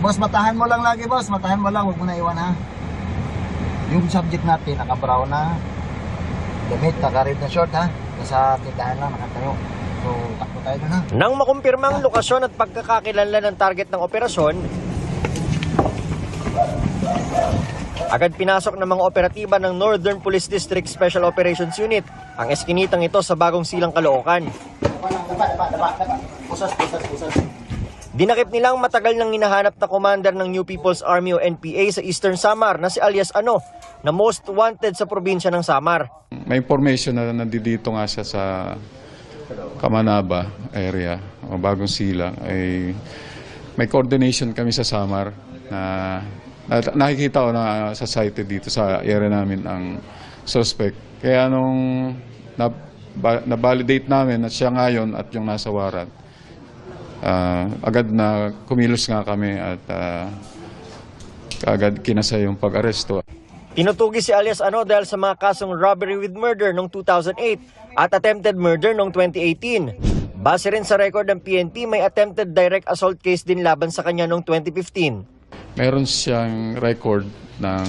Boss, matahan mo lang lagi, boss. Matahan mo lang, huwag mo na iwan, ha. Yung subject natin, naka-brown na. Damit, naka-red na short, ha. Nasa tindahan lang, nakatayo. So, takbo tayo dun, ha. Nang makumpirma ang lokasyon at pagkakakilanlan ng target ng operasyon, agad pinasok ng mga operatiba ng Northern Police District Special Operations Unit ang eskinitang ito sa Bagong Silang, Caloocan. Dinakip nilang matagal nang hinahanap na commander ng New People's Army o NPA sa Eastern Samar na si alias Ano, na most wanted sa probinsya ng Samar. May information na nandito nga siya sa Kamanaba area, o Bagong Silang. Ay may coordination kami sa Samar na nakikita ko na sa site dito sa area namin ang suspect. Kaya nung na-validate namin at siya ngayon at yung nasa warrant, agad na kumilos nga kami at agad kinasa yung pag-aresto. Tinutugi si alias Ano dahil sa mga kasong robbery with murder noong 2008 at attempted murder noong 2018. Base rin sa record ng PNP, may attempted direct assault case din laban sa kanya noong 2015. Meron siyang record ng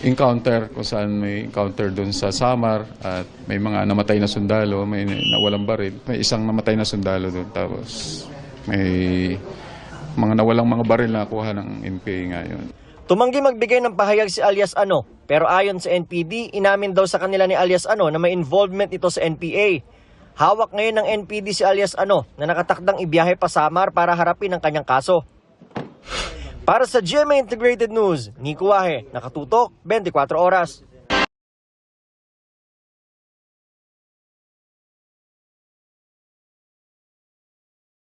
encounter kung saan may encounter doon sa Samar at may mga namatay na sundalo, may nawalang baril. May isang namatay na sundalo doon, tapos may mga nawalang mga baril na kuha ng NPA ngayon. Tumanggi magbigay ng pahayag si alias Ano, pero ayon sa NPD, inamin daw sa kanila ni alias Ano na may involvement ito sa NPA. Hawak ngayon ng NPD si alias Ano na nakatakdang ibiyahe pa Samar para harapin ang kanyang kaso. Para sa GMA Integrated News, Nico Wahe, nakatutok 24 oras.